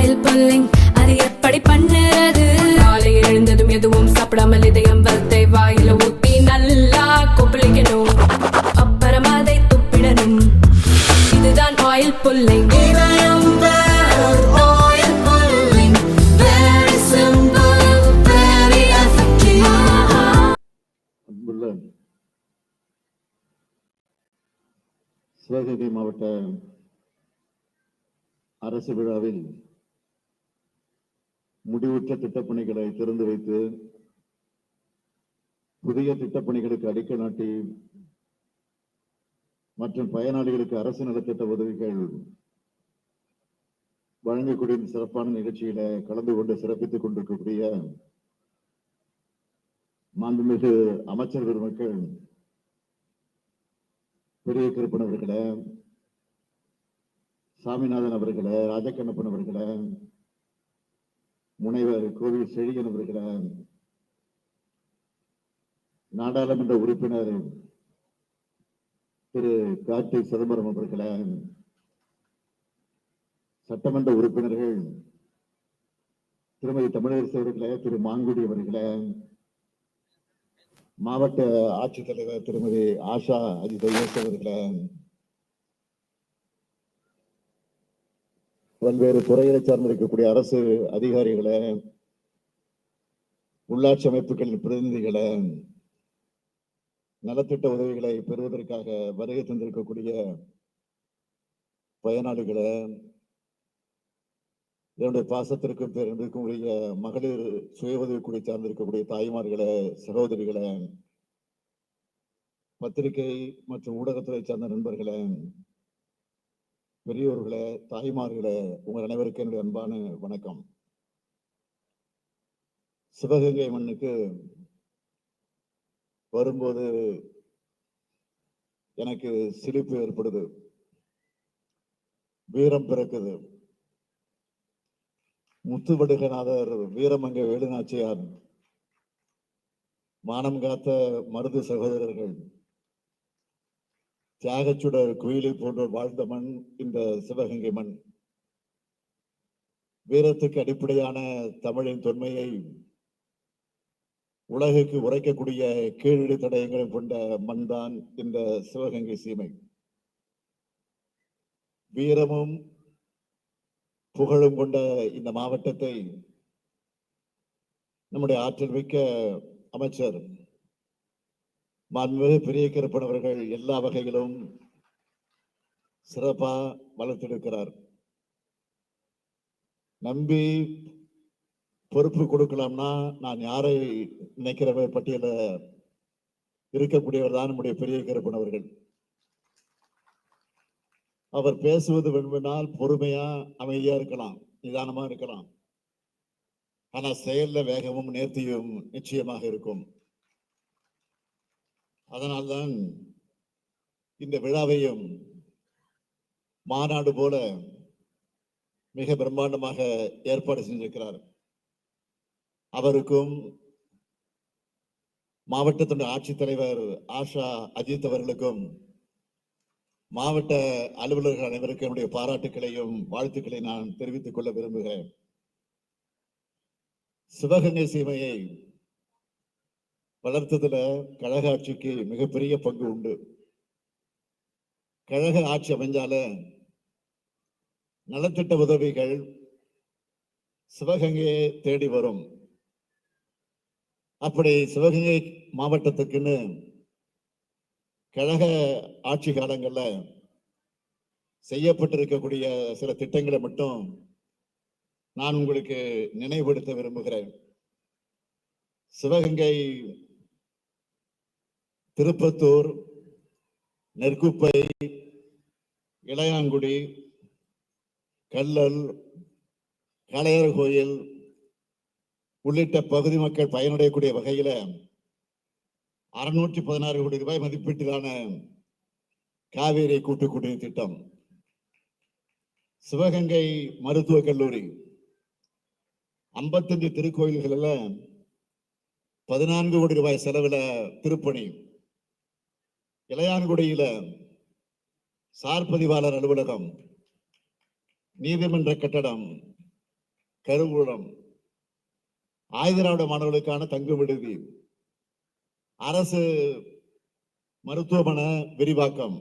Oil pulling அது எப்படி பண்ணுறது? காலையில் எழுந்ததும் எதுவும் சாப்பிடாமல் இதயம் வளத்தை வாயில ஊத்தி நல்லா கொப்பளிக்கணும், அப்புறம் அதை துப்பிடணும். இதுதான் ஆயில் புல்லிங். சிவகங்கை மாவட்ட அரசு விழாவில் முடிவுற்ற திட்டப்பணிகளை திறந்து வைத்து புதிய திட்டப்பணிகளுக்கு அடிக்கல் நாட்டி மற்றும் பயனாளிகளுக்கு அரசு நலத்திட்ட உதவிகள் வழங்கக்கூடிய சிறப்பான நிகழ்ச்சியில கலந்து கொண்டு சிறப்பித்துக் கொண்டிருக்கக்கூடிய மாண்புமிகு அமைச்சர் பெருமக்கள், பெரிய கருப்பன் அவர்களே, சாமிநாதன் அவர்களே, ராஜகண்ணப்பன் அவர்களே, முனைவர் கோவில் செழியன் அவர்களே, நாடாளுமன்ற உறுப்பினர் திரு கார்த்திக் சிதம்பரம் அவர்களே, சட்டமன்ற உறுப்பினர்கள் திருமதி தமிழரசு அவர்களே, திரு மாங்குடி அவர்களே, மாவட்ட ஆட்சித்தலைவர் திருமதி ஆஷா அஜித் அவர்களே, பல்வேறு துறைகளை சார்ந்திருக்கக்கூடிய அரசு அதிகாரிகளே, உள்ளாட்சி அமைப்புகளின் பிரதிநிதிகளே, நலத்திட்ட உதவிகளை பெறுவதற்காக வருகை தந்திருக்கக்கூடிய பயனாளிகளே, என்னுடைய பாசத்திற்கும் பேரன்பிற்கும் உரிய மகளிர் சுய உதவிக்குழு சார்ந்திருக்கக்கூடிய தாய்மார்களே, சகோதரிகளே, பத்திரிகை மற்றும் ஊடகத்துறை சார்ந்த நண்பர்களே, பெரியோர்களே, தாய்மார்களே, உங்கள் அனைவருக்கும் என்னுடைய அன்பான வணக்கம். சிவகங்கை மண்ணுக்கு வரும்போது எனக்கு சிலிப்பு ஏற்படுது, வீரம் பிறக்குது. முத்துவடுகநாதர், வீரமங்கை வேலுநாச்சியார், மானம் காத்த மருது சகோதரர்கள், தியாகச்சுடர் குயிலை போன்றோர் வாழ்ந்த மண் இந்த சிவகங்கை மண். வீரத்துக்கு அடிப்படையான தமிழின் தொன்மையை உலகுக்கு உரைக்கக்கூடிய கீழடி தடயங்களை கொண்ட மண் தான் இந்த சிவகங்கை சீமை. வீரமும் புகழும் கொண்ட இந்த மாவட்டத்தை நம்முடைய ஆற்றல் மிக்க அமைச்சர் மாண்புமிகு பெரிய கருப்பன் அவர்கள் எல்லா வகையிலும் சிறப்பா வளர்த்தெடுக்கிறார். நம்பி பொறுப்பு கொடுக்கலாம்னா நான் யாரை நினைக்கிற பட்டியல இருக்கக்கூடியவர் தான் நம்முடைய பெரிய கருப்பன் அவர்கள். அவர் பேசுவது விரும்பினால் பொறுமையா அமைதியா இருக்கலாம், நிதானமா இருக்கலாம். ஆனா செயல்ல வேகமும் நேர்த்தியும் நிச்சயமாக இருக்கும். அதனால்தான் இந்த விழாவையும் மாநாடு போல மிக பிரம்மாண்டமாக ஏற்பாடு செஞ்சிருக்கிறார். அவருக்கும் மாவட்டத்தின் ஆட்சித்தலைவர் ஆஷா அஜித் அவர்களுக்கும் மாவட்ட அலுவலர்கள் அனைவருக்கும் என்னுடைய பாராட்டுக்களையும் வாழ்த்துக்களை நான் தெரிவித்துக் கொள்ள விரும்புகிறேன். சிவகங்கை சீமையை வளர்த்ததுல கழக ஆட்சிக்கு மிகப்பெரிய பங்கு உண்டு. கழக ஆட்சி அமைஞ்சால நலத்திட்ட உதவிகள் சிவகங்கையை தேடி வரும். அப்படி சிவகங்கை மாவட்டத்துக்குன்னு கழக ஆட்சி காலங்கள்ல செய்யப்பட்டிருக்கக்கூடிய சில திட்டங்களை மட்டும் நான் உங்களுக்கு நினைவுபடுத்த விரும்புகிறேன். சிவகங்கை, திருப்பத்தூர், நெற்குப்பை, இளையாங்குடி, கல்லல், காளையார் கோயில் உள்ளிட்ட பகுதி மக்கள் பயனடையக்கூடிய வகையில 616 கோடி ரூபாய் மதிப்பீட்டிலான காவேரி கூட்டு குடிநீர் திட்டம், சிவகங்கை மருத்துவக் கல்லூரி, 55 திருக்கோயில்களில் 14 கோடி ரூபாய் செலவில் திருப்பணி, இளையான்குடியில சார் பதிவாளர் அலுவலகம், நீதிமன்ற கட்டடம், கருவூலம், ஆயுதராவிட மாணவர்களுக்கான தங்கும் விடுதி, அரசு மருத்துவமனை விரிவாக்கம்,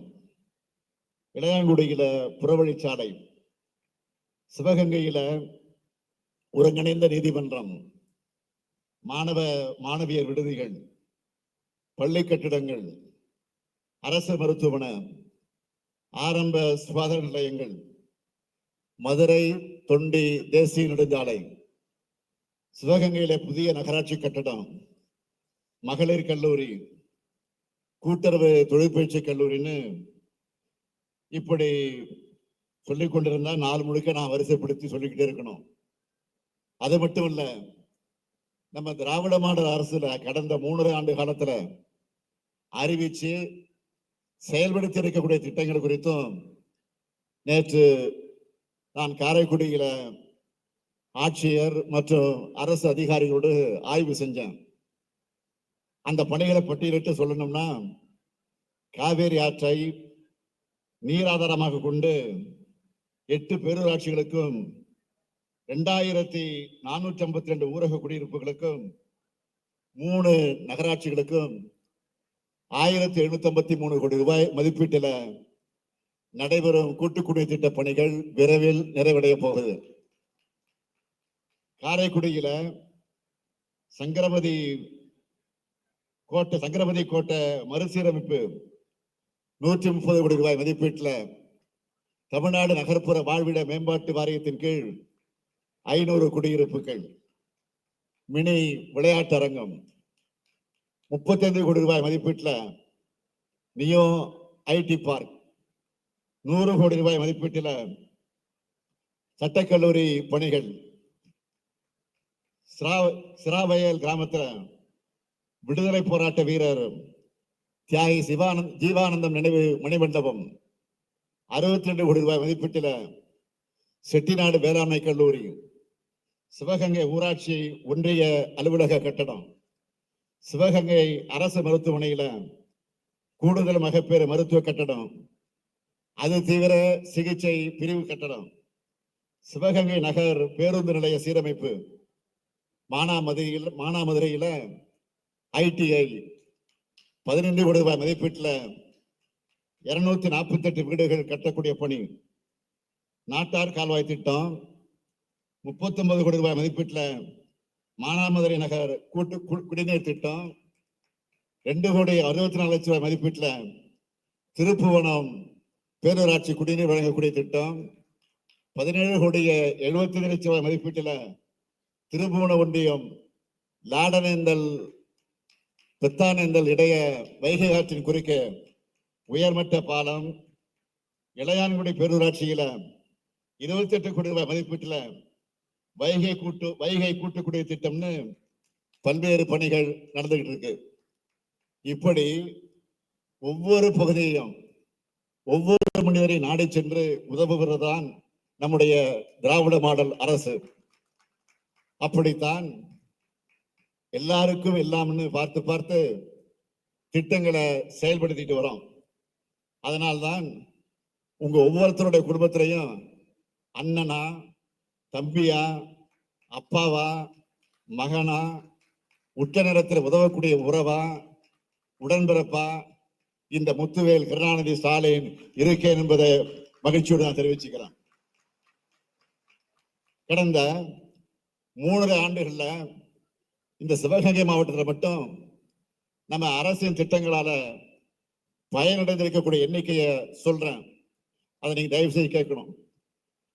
இளையாங்குடியில புறவழிச்சாலை, சிவகங்கையில ஒருங்கிணைந்த நீதிமன்றம், மாணவ மாணவியர் விடுதிகள், பள்ளி கட்டிடங்கள், அரசு மருத்துவமனை, ஆரம்ப சுகாதார நிலையங்கள், மதுரை தொண்டி தேசிய நெடுஞ்சாலை, சிவகங்கையில புதிய நகராட்சி கட்டடம், மகளிர் கல்லூரி, கூட்டுறவு தொழிற்பயிற்சி கல்லூரின்னு இப்படி சொல்லிக் கொண்டிருந்தா நாள் முழுக்க நான் வரிசைப்படுத்தி சொல்லிக்கிட்டே இருக்கணும். அது மட்டும் இல்ல, நம்ம திராவிட மாடல் அரசுல கடந்த 3 ஆண்டு காலத்துல அறிவிச்சு செயல்படுத்தி இருக்கக்கூடிய திட்டங்கள் குறித்தும் நேற்று நான் காரைக்குடியில ஆட்சியர் மற்றும் அரசு அதிகாரிகளோடு ஆய்வு செஞ்சேன். அந்த பணிகளை பட்டியலிட்டு சொல்லணும்னா, காவேரி ஆற்றை நீராதாரமாக கொண்டு 8 பேரூராட்சிகளுக்கும் 2452 ஊரக குடியிருப்புகளுக்கும் 3 நகராட்சிகளுக்கும் 1753 கோடி ரூபாய் மதிப்பீட்டில் நடைபெறும் கூட்டுக்குடிநீர் திட்ட பணிகள் விரைவில் நிறைவடைய போகுது. காரைக்குடியில சங்கரபதி கோட்டை மறுசீரமைப்பு 130 கோடி ரூபாய் மதிப்பீட்டில் தமிழ்நாடு நகர்ப்புற வாழ்விட மேம்பாட்டு வாரியத்தின் கீழ் 500 குடியிருப்புகள், மினி விளையாட்டு அரங்கம் 35 கோடி ரூபாய் மதிப்பீட்டில் நியோ ஐடி பார்க், 100 கோடி ரூபாய் மதிப்பீட்டில் சட்டக்கல்லூரி பணிகள், சிராவயல் கிராமத்தில் விடுதலை போராட்ட வீரர் தியாகி ஜீவானந்தம் நினைவு மணிமண்டபம் 62 கோடி ரூபாய் மதிப்பீட்டில் செட்டிநாடு வேளாண்மை கல்லூரி, சிவகங்கை ஊராட்சி ஒன்றிய அலுவலக கட்டடம், சிவகங்கை அரசு மருத்துவமனையில கூடுதல் மகப்பேறு மருத்துவ கட்டடம், அது தீவிர சிகிச்சை பிரிவு கட்டடம், சிவகங்கை நகர் பேருந்து நிலைய சீரமைப்பு, மானாமதுரையில ஐடிஐ 15 கோடி ரூபாய் மதிப்பீட்டில் 248 வீடுகள் கட்டக்கூடிய பணி, நாட்டார் கால்வாய் திட்டம் 39 கோடி ரூபாய் மதிப்பீட்டில் மானாமதுரை நகர் கூட்டு குடிநீர் திட்டம், 2,64 லட்சம் ரூபாய் மதிப்பீட்டில் திருப்புவனம் பேரூராட்சி குடிநீர் வழங்கக்கூடிய திட்டம், 17,75 லட்சம் ரூபாய் மதிப்பீட்டில் திருப்புவன ஒன்றியம் லாடனேந்தல் பெத்தானேந்தல் இடைய வைகை ஆற்றின் குறுக்க உயர்மட்ட பாலம், இளையான்குடி பேரூராட்சியில 28 கோடி ரூபாய் மதிப்பீட்டில் வைகை கூட்டுக்குடிநீர் திட்டம்னு பல்வேறு பணிகள் நடந்துகிட்டு இருக்கு. இப்படி ஒவ்வொரு பகுதியையும் ஒவ்வொரு மனிதரை நாடி சென்று உதவுகிறதான் நம்முடைய திராவிட மாடல் அரசு. அப்படித்தான் எல்லாருக்கும் எல்லாம்னு பார்த்து பார்த்து திட்டங்களை செயல்படுத்திட்டு வரோம். அதனால்தான் உங்க ஒவ்வொருத்தருடைய குடும்பத்திலையும் அண்ணனா, தம்பியா, அப்பாவா, மகனா, உற்ற நேரத்தில் உதவக்கூடிய உறவா, உடன்பிறப்பா இந்த முத்துவேல் கருணாநிதி ஸ்டாலின் இருக்கேன் என்பதை மகிழ்ச்சியோடு நான் தெரிவிச்சுக்கிறேன். கடந்த 3 ஆண்டுகள்ல இந்த சிவகங்கை மாவட்டத்தில் மட்டும் நம்ம அரசின் திட்டங்களால பயனடைந்திருக்கக்கூடிய எண்ணிக்கையை சொல்றேன். அதை நீங்க தயவு செய்து கேட்கணும்.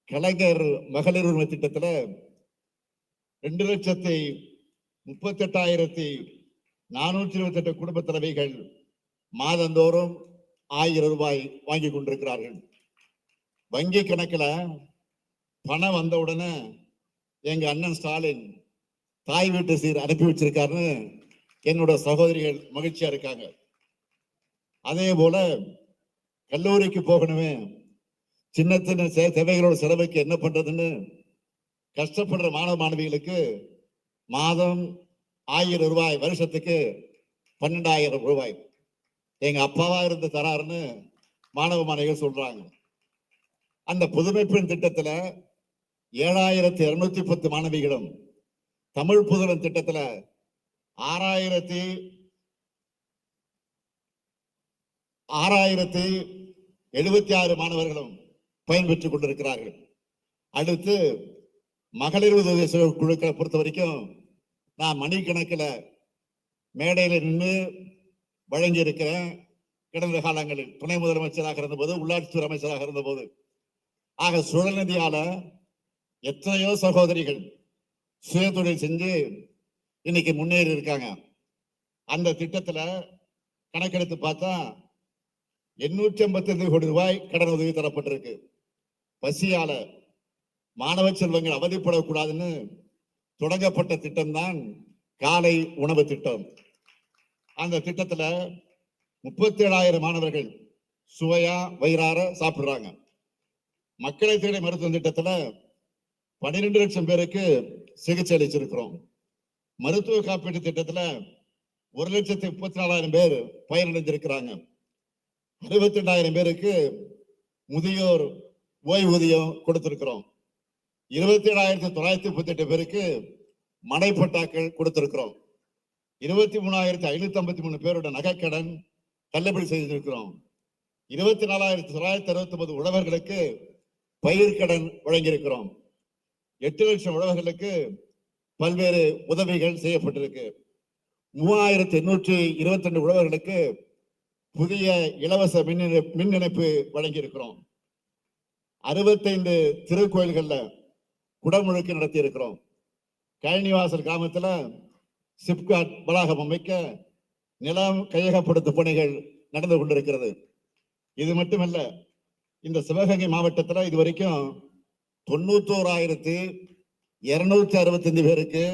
கலைஞர் மகளிர் உரிமை திட்டத்துல 2,38,428 குடும்ப தலைவிகள் மாதந்தோறும் 1000 ரூபாய் வாங்கி கொண்டிருக்கிறார்கள். வங்கி கணக்குல பணம் வந்த உடனே எங்க அண்ணன் ஸ்டாலின் தாய் வீட்டு சீர் அனுப்பி வச்சிருக்காருன்னு என்னோட சகோதரிகள் மகிழ்ச்சியா இருக்காங்க. அதே போல கல்லூரிக்கு போகணுமே, சின்ன சின்ன தேவைகளோட செலவுக்கு என்ன பண்றதுன்னு கஷ்டப்படுற மாணவ மாணவிகளுக்கு மாதம் 1000 ரூபாய், வருஷத்துக்கு 12,000 ரூபாய் எங்க அப்பாவா இருந்து தராருன்னு மாணவ மாணவிகள் சொல்றாங்க. அந்த புதுமை பெண் திட்டத்துல 7210 மாணவிகளும், தமிழ் புதல்வன் திட்டத்துல 6076 மாணவர்களும் பயன்பெற்றுக் கொண்டிருக்கிறார்கள். அடுத்து மகளிர் உதவி குழுக்களை பொறுத்த வரைக்கும் நான் மணிக்கணக்கில் மேடையில் நின்று வழங்கி இருக்கிறேன். கடந்த காலங்களில் துணை முதலமைச்சராக இருந்தபோது, உள்ளாட்சித்துறை அமைச்சராக இருந்தபோது. ஆக சுழல் நிதியால எத்தனையோ சகோதரிகள் சுயதொழில் செஞ்சு இன்னைக்கு முன்னேறி இருக்காங்க. அந்த திட்டத்துல கணக்கெடுத்து பார்த்தா 855 கோடி ரூபாய் கடன் உதவி தரப்பட்டிருக்கு. பசியால மாணவ செல்வங்கள் அவதிப்படக்கூடாதுன்னு தொடங்கப்பட்ட திட்டம் தான் காலை உணவு திட்டம். அந்த திட்டத்துல 37,000 மாணவர்கள் சுவையா வயிறார சாப்பிடுறாங்க. மக்களை தேடி மருத்துவ திட்டத்துல 12 லட்சம் பேருக்கு சிகிச்சை அளிச்சிருக்கிறோம். மருத்துவ காப்பீட்டு திட்டத்துல 1,34,000 பேர் பயனடைந்திருக்கிறாங்க. 62,000 பேருக்கு முதியோர் ஓய்வூதியம் கொடுத்திருக்கிறோம். 27,938 பேருக்கு மனைப்பட்டாக்கள் கொடுத்திருக்கிறோம். 23,553 பேரோட நகைக்கடன் தள்ளுபடி செய்திருக்கிறோம். 24,969 உழவர்களுக்கு பயிர்க்கடன் வழங்கியிருக்கிறோம். 8 லட்சம் உழவர்களுக்கு பல்வேறு உதவிகள் செய்யப்பட்டிருக்கு. 3,822 உழவர்களுக்கு புதிய இலவச மின் இணைப்பு வழங்கியிருக்கிறோம். 65 திருக்கோயில்கள்ல குடமுழுக்கு நடத்தி இருக்கிறோம். கழனிவாசல் கிராமத்துல சிப்காட் வளாகம் அமைக்க நிலம் கையகப்படுத்தும் பணிகள் நடந்து கொண்டிருக்கிறது. இது மட்டுமல்ல, இந்த சிவகங்கை மாவட்டத்தில் இதுவரைக்கும் 91,265 பேருக்கு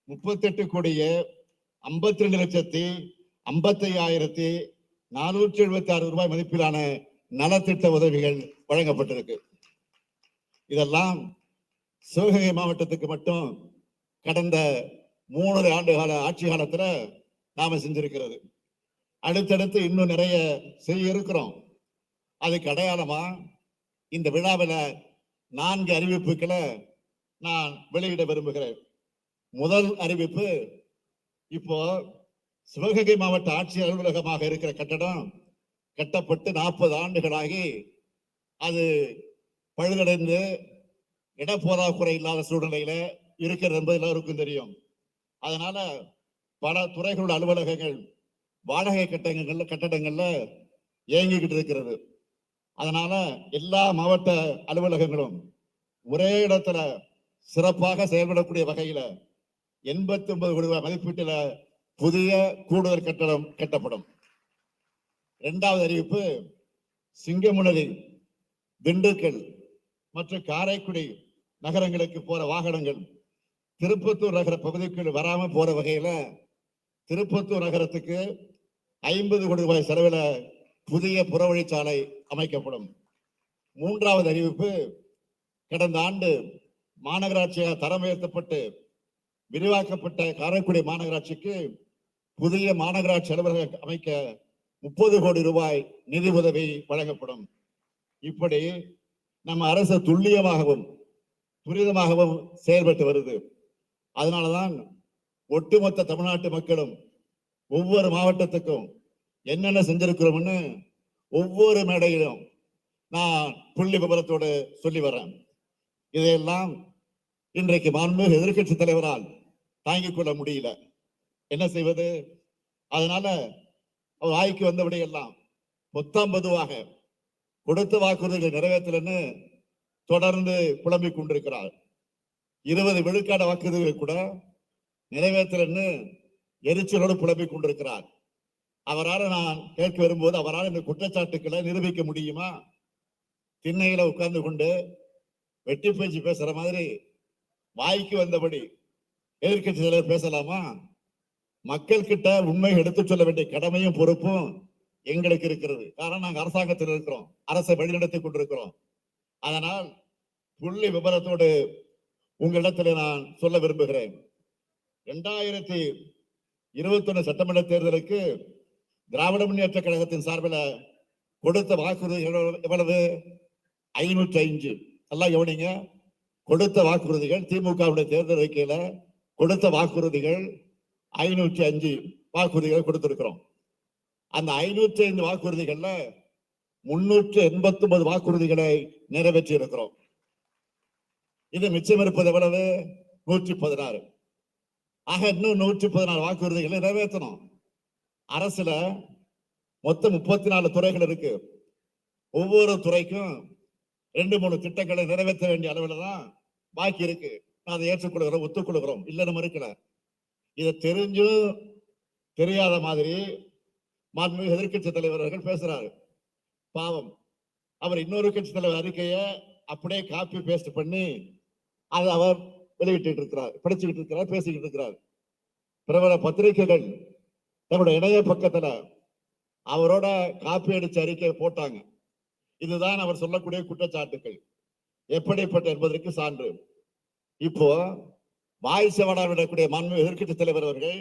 38,52,55,476 ரூபாய் மதிப்பிலான நலத்திட்ட உதவிகள் வழங்கப்பட்டிருக்கு. இதெல்லாம் சிவகங்கை மாவட்டத்துக்கு மட்டும் கடந்த 3 ஆண்டு கால ஆட்சி காலத்துல நாம செஞ்சிருக்கிறது. அடுத்தடுத்து இன்னும் நிறைய செய்ய இருக்கிறோம். அதுக்கு அடையாளமா இந்த விழாவில் 4 அறிவிப்புகளை நான் வெளியிட விரும்புகிறேன். முதல் அறிவிப்பு, இப்போ சிவகங்கை மாவட்ட ஆட்சியர் அலுவலகமாக இருக்கிற கட்டடம் கட்டப்பட்டு 40 ஆண்டுகளாகி அது பழுதடைந்து இடப்போதாக்குறை இல்லாத சூழ்நிலையில இருக்கிறது என்பது எல்லாருக்கும் தெரியும். அதனால பல துறைகளோட அலுவலகங்கள் வாடகை கட்டடங்கள்ல இயங்கிக்கிட்டு இருக்கிறது. அதனால எல்லா மாவட்ட அலுவலகங்களும் ஒரே இடத்துல சிறப்பாக செயல்படக்கூடிய வகையில 89 கோடி ரூபாய் மதிப்பீட்டில் புதிய கூடுதல் கட்டடம் கட்டப்படும். 2வது அறிவிப்பு, சிங்கமுனரி, திண்டுக்கல் மற்றும் காரைக்குடி நகரங்களுக்கு போற வாகனங்கள் திருப்பத்தூர் நகர பகுதிக்குள் வராம போற வகையில திருப்பத்தூர் நகரத்துக்கு 50 கோடி ரூபாய் செலவில் புதிய புறவழிச்சாலை அமைக்கப்படும். 3வது அறிவிப்பு, கடந்த ஆண்டு மாநகராட்சியாக தரம் உயர்த்தப்பட்டு விரிவாக்கப்பட்ட காரைக்குடி மாநகராட்சிக்கு புதிய மாநகராட்சி அலுவலகம் அமைக்க 30 கோடி ரூபாய் நிதி உதவி வழங்கப்படும். இப்படி நம்ம அரசு துல்லியமாகவும் துரிதமாகவும் செயல்பட்டு வருது. அதனாலதான் ஒட்டுமொத்த தமிழ்நாட்டு மக்களும் ஒவ்வொரு மாவட்டத்துக்கும் என்னென்ன செஞ்சிருக்கிறோம்னு ஒவ்வொரு மேடையிலும் நான் புள்ளி விவரத்தோடு சொல்லி வரேன். இதையெல்லாம் இன்றைக்கு மாண்புமிகு எதிர்க்கட்சி தலைவரால் தாங்கிக் கொள்ள முடியல. என்ன செய்வது? அதனால வாய்க்கு வந்தபடியெல்லாம் பொத்தாம் பொதுவாக கொடுத்த வாக்குறுதிகளை நிறைவேற்றலன்னு தொடர்ந்து புலம்பிக் கொண்டிருக்கிறார். 20 விழுக்காடு வாக்குறுதிகளை கூட நிறைவேற்றலன்னு எரிச்சலோடு புலம்பிக் கொண்டிருக்கிறார். அவரால் நான் கேட்க வரும்போது, அவரால் இந்த குற்றச்சாட்டுக்களை நிரூபிக்க முடியுமா? திண்ணையில உட்கார்ந்து கொண்டு வெட்டி பேச்சு பேசுற மாதிரி வாய்க்கு வந்தபடி எதிர்கட்சி தலைவர் பேசலாமா? மக்கள் கிட்ட உண்மை எடுத்து சொல்ல வேண்டிய கடமையும் பொறுப்பும் எங்களுக்கு இருக்கிறது. காரணம், நாங்கள் அரசாங்கத்தில் இருக்கிறோம், அரசை வழிநடத்தி கொண்டிருக்கிறோம். அதனால் புள்ளி விபரத்தோடு உங்களிடத்தில் நான் சொல்ல விரும்புகிறேன். 2021 சட்டமன்ற தேர்தலுக்கு திராவிட முன்னேற்ற கழகத்தின் சார்பில் கொடுத்த வாக்குறுதி எவ்வளவு? 505. எல்லாம் கவனிங்க, கொடுத்த வாக்குறுதிகள் திமுகவுடைய தேர்தல் அறிக்கையில கொடுத்த வாக்குறுதிகள் 505 வாக்குறுதிகள் கொடுத்திருக்கிறோம். அந்த 505 வாக்குறுதிகள்ல 389 வாக்குறுதிகளை நிறைவேற்றி இருக்கிறோம். இது மிச்சம் இருப்பது எவ்வளவு? 116. ஆக இன்னும் 116 வாக்குறுதிகளை நிறைவேற்றணும். அரசுல மொத்தம் 34 துறைகள் இருக்கு. ஒவ்வொரு துறைக்கும் 2-3 திட்டங்களை நிறைவேற்ற வேண்டிய அளவில் தான் பாக்கி இருக்கு. நான் அதை ஏற்றுக்கொள்கிறோம், ஒத்துக்கொள்கிறோம், இல்லைன்னு மறுக்கல. இதை தெரிஞ்சும் தெரியாத மாதிரி மாண்புமிகு எதிர்க்கட்சி தலைவர் அவர்கள் பேசுறாரு. பாவம், அவர் இன்னொரு கட்சி தலைவர் அறிக்கையை அப்படியே காப்பி பேஸ்ட் பண்ணி அதை அவர் வெளியிட்டு இருக்கிறார், படிச்சுக்கிட்டு இருக்கிறார், பேசிக்கிட்டு இருக்கிறார். பிரபல பத்திரிகைகள் தன்னுடைய இணைய பக்கத்துல அவரோட காப்பி அடிச்ச அறிக்கையை போட்டாங்க. இதுதான் அவர் சொல்லக்கூடிய குற்றச்சாட்டுகள் எப்படிப்பட்ட என்பதற்கு சான்று. இப்போ வாய் சவடாவிடக்கூடிய மாண்புமிகு எதிர்க்கட்சி தலைவர் அவர்கள்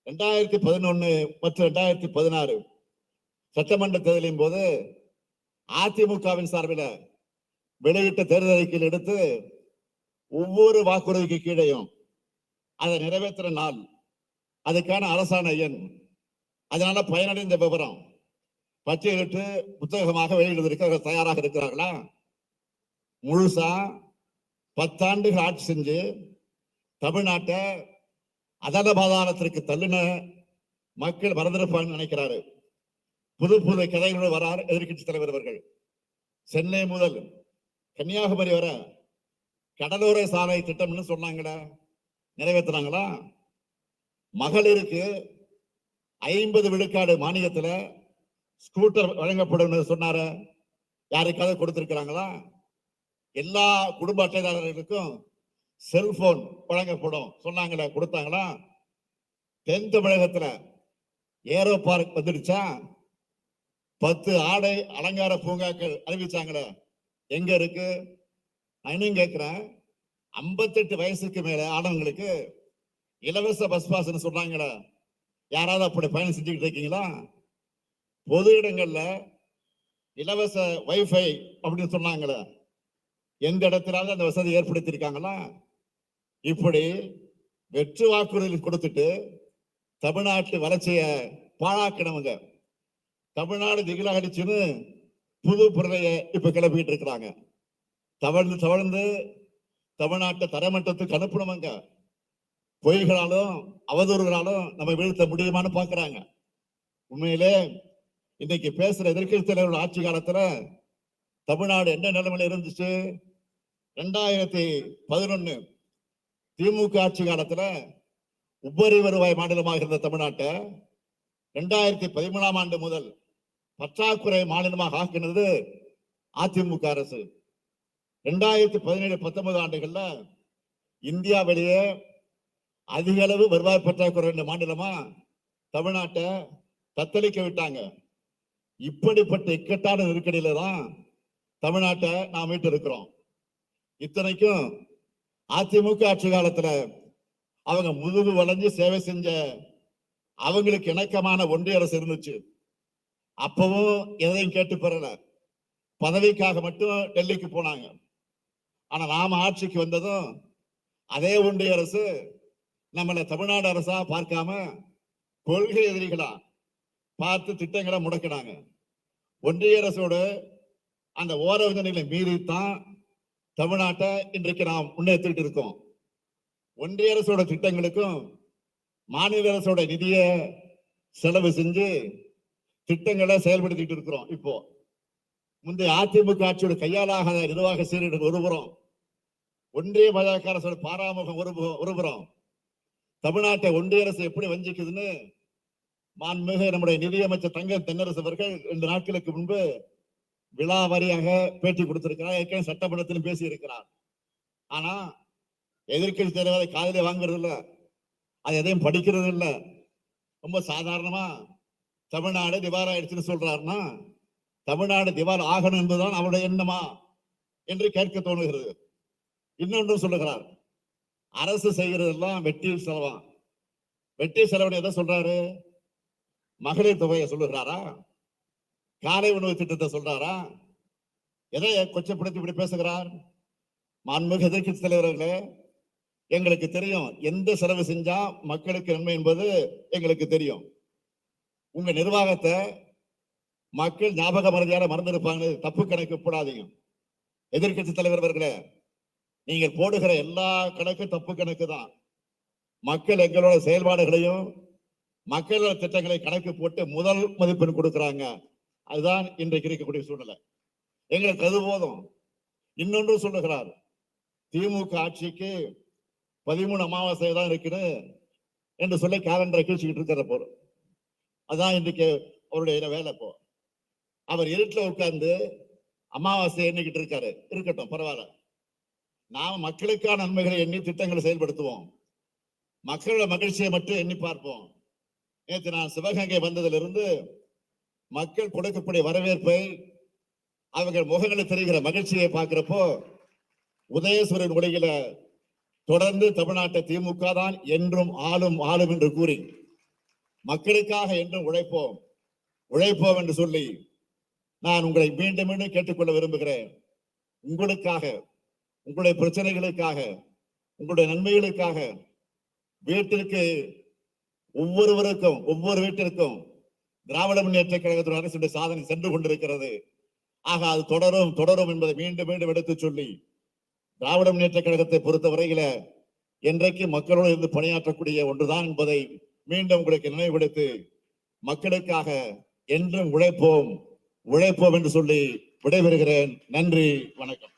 2011 மற்றும் 2016 சட்டமன்ற தேர்தலின் போது அதிமுகவின் சார்பில் வெளியிட்ட தேர்தல் அறிக்கையில் எடுத்து ஒவ்வொரு வாக்குறுதிக்கு கீழையும் அதை நிறைவேற்ற நாள், அதுக்கான அரசாணை எண், அதனால பயனடைந்த விவரம் பட்டியலிட்டு புத்தகமாக வெளியிடுவதற்கு தயாராக இருக்கிறார்களா? முழுசா 10 ஆண்டுகள் ஆட்சி செஞ்சு தமிழ்நாட்டை அதல பாதாளத்திற்கு தள்ளின மக்கள் மறந்திருப்பான்னு நினைக்கிறாரு. புது புது கதைகளோடு வரார் எதிர்கட்சி தலைவர் அவர்கள். சென்னை முதல் கன்னியாகுமரி வர கடலோர சாலை திட்டம்னு சொன்னாங்களா? நிறைவேற்றுறாங்களா? மகளிருக்கு 50 விழுக்காடு மானியத்துல ஸ்கூட்டர் வழங்கப்படும் சொன்னார, யாருக்காவது கொடுத்திருக்கிறாங்களா? எல்லா குடும்ப அட்டைதாரர்களுக்கும் செல்போன் வழங்கப்படும் சொன்னாங்களா? கொடுத்தாங்களா? தென் தமிழகத்துல ஏரோ பார்க் வந்துடுச்சா? 10 ஆடை அலங்கார பூங்காக்கள் அறிவிச்சாங்களே, எங்க இருக்கு? நான் இன்னும் கேட்கிறேன், 58 வயசுக்கு மேல ஆனவங்களுக்கு இலவச பஸ் பாஸ்ன்னு சொன்னாங்களே, யாராவது அப்படி பயணம் செஞ்சுக்கிட்டு இருக்கீங்களா? பொது இடங்கள்ல இலவச வைஃபை அப்படின்னு சொன்னாங்களே, எந்த இடத்திலாவது அந்த வசதி ஏற்படுத்தியிருக்காங்களா? இப்படி வெற்று வாக்குறுதி கொடுத்துட்டு தமிழ்நாட்டு வளர்ச்சியை பாழாக்கினவங்க, தமிழ்நாடு திகிலாடிச்சுன்னு புது பொருளைய இப்ப கிளப்பிட்டு இருக்கிறாங்க. தவழ்ந்து தவழ்ந்து தமிழ்நாட்டை தரமட்டத்துக்கு அனுப்பணுமங்க. பொய்களாலும் அவதூறுகளாலும் நம்ம வீழ்த்த முடியுமான்னு பாக்குறாங்க. உண்மையிலே இன்னைக்கு பேசுற எதிர்க்கட்சி தலைவர்கள் ஆட்சி காலத்துல தமிழ்நாடு என்ன நிலைமையில இருந்துச்சு? 2011 திமுக ஆட்சி காலத்துல உபரி வருவாய் மாநிலமாக இருந்த தமிழ்நாட்டை 2013ஆம் ஆண்டு முதல் பற்றாக்குறை மாநிலமாக ஆக்கினது அதிமுக அரசு. 2017-19 ஆண்டுகள்ல இந்தியாவிலேயே அதிக அளவு வருவாய் பற்றாக்குறை மாநிலமா தமிழ்நாட்டை தத்தளிக்க விட்டாங்க. இப்படிப்பட்ட இக்கட்டான நெருக்கடியில தான் தமிழ்நாட்டை நாம் மீட்டு இருக்கிறோம். இத்தனைக்கும் அதிமுக ஆட்சி காலத்துல அவங்க முதுகு வளைஞ்சு சேவை செஞ்ச அவங்களுக்கு இணக்கமான ஒன்றிய அரசு இருந்துச்சு. அப்பவும் எதையும் கேட்டு பெறல, பதவிக்காக மட்டும் டெல்லிக்கு போனாங்க. ஆனா நாம ஆட்சிக்கு வந்ததும் அதே ஒன்றிய அரசு நம்மளை தமிழ்நாடு அரசா பார்க்காம கொள்கை எதிரிகளா பார்த்து திட்டங்களை முடக்கினாங்க. ஒன்றிய அரசோட அந்த ஓரவஞ்சனைகளை மீறித்தான் தமிழ்நாட்டை இன்றைக்கு நாம் முன்னேற்றிட்டு இருக்கோம். ஒன்றிய அரசோட திட்டங்களுக்கும் மாநில அரசோட நிதியை செலவு செஞ்சு திட்டங்களை செயல்படுத்திட்டு இருக்கிறோம். இப்போ முந்தைய அதிமுக ஆட்சியோட கையாளாக நிர்வாக சீரழிவு ஒருபுறம், ஒன்றிய பாஜக அரசோட பாராமுகம் ஒருபுறம், தமிழ்நாட்டை ஒன்றிய அரசு எப்படி வஞ்சிக்குதுன்னு மாண்புமிகு நம்முடைய நிதியமைச்சர் தங்கம் தென்னரசு அவர்கள் 2 நாட்களுக்கு முன்பு விழாவாரியாக பேட்டி கொடுத்திருக்கிறார். ஏற்கனவே சட்டமன்றத்திலும் பேசி இருக்கிறார். ஆனா எதிர்க்கட்சி தலைவரை காதலை வாங்குறது இல்லை, அது எதையும் படிக்கிறது இல்லை. ரொம்ப சாதாரணமா தமிழ்நாடு திவால் ஆயிடுச்சுன்னு சொல்றாருன்னா, தமிழ்நாடு திவால் ஆகணும் என்பதுதான் அவருடைய எண்ணமா என்று கேட்க தோணுகிறது. இன்னொன்றும் சொல்லுகிறார், அரசு செய்கிறதெல்லாம் வெட்டி செலவா. வெட்டி செலவு எதை சொல்றாரு? மகளிர் தொகையை சொல்லுகிறாரா? காலை உணவு திட்டத்தை சொல்றாரா? எதை கொச்சப்படுத்தி இப்படி பேசுகிறார்? மாண்புமிகு எதிர்க்கட்சி தலைவர்களே, எங்களுக்கு தெரியும் எந்த செலவு செஞ்சா மக்களுக்கு நன்மை என்பது எங்களுக்கு தெரியும். உங்க நிர்வாகத்தை மக்கள் ஞாபக மறதியால மறந்திருப்பாங்க. தப்பு கணக்கு போடாதீங்க. எதிர்க்கட்சி தலைவர் அவர்களே, நீங்கள் போடுகிற எல்லா கணக்கு தப்பு கணக்கு தான். மக்கள் எங்களோட செயல்பாடுகளையும் மக்களோட திட்டங்களை கணக்கு போட்டு முதல் மதிப்பெண் கொடுக்கிறாங்க. அதுதான் இன்றைக்கு இருக்கக்கூடிய சூழ்நிலை. எங்களுக்கு அது போதும். இன்னொன்று சொல்லுகிறார், திமுக ஆட்சிக்கு 13 அமாவாசை தான் இருக்குன்னு என்று சொல்லி கேலண்டரை கீழ்ச்சிக்கிட்டு இருக்கிற போறோம். அதான் இன்றைக்கு அவருடைய வேலை. போ அவர் இருட்டில் உட்கார்ந்து அமாவாசை எண்ணிக்கிட்டு இருக்காரு. இருக்கட்டும், பரவாயில்ல. நாம் மக்களுக்கான நன்மைகளை எண்ணி திட்டங்களை செயல்படுத்துவோம். மக்களோட மகிழ்ச்சியை மட்டும் எண்ணி பார்ப்போம். நேற்று நான் சிவகங்கை வந்ததிலிருந்து மக்கள் கொடுக்கக்கூடிய வரவேற்பை, அவர்கள் முகங்களில் தெரிகிற மகிழ்ச்சியை பார்க்கிறப்போ உதயசூரன் உலகில தொடர்ந்து தமிழ்நாட்டை திமுக தான் என்றும் ஆளும் என்று கூறி மக்களுக்காக என்றும் உழைப்போம் என்று சொல்லி நான் உங்களை மீண்டும் மீண்டும் கேட்டுக்கொள்ள விரும்புகிறேன். உங்களுக்காக, உங்களுடைய பிரச்சனைகளுக்காக, உங்களுடைய நன்மைகளுக்காக வீட்டிற்கு ஒவ்வொரு வீட்டிற்கும் திராவிட முன்னேற்ற கழகத்தின் அரசுடைய சாதனை சென்று கொண்டிருக்கிறது. ஆக அது தொடரும் என்பதை மீண்டும் மீண்டும் எடுத்து சொல்லி, திராவிட முன்னேற்ற கழகத்தை பொறுத்தவரையில என்றைக்கு மக்களோடு இருந்து பணியாற்றக்கூடிய ஒன்றுதான் என்பதை மீண்டும் உங்களுக்கு நினைவுபடுத்தி, மக்களுக்காக என்றும் உழைப்போம் என்று சொல்லி விடைபெறுகிறேன். நன்றி, வணக்கம்.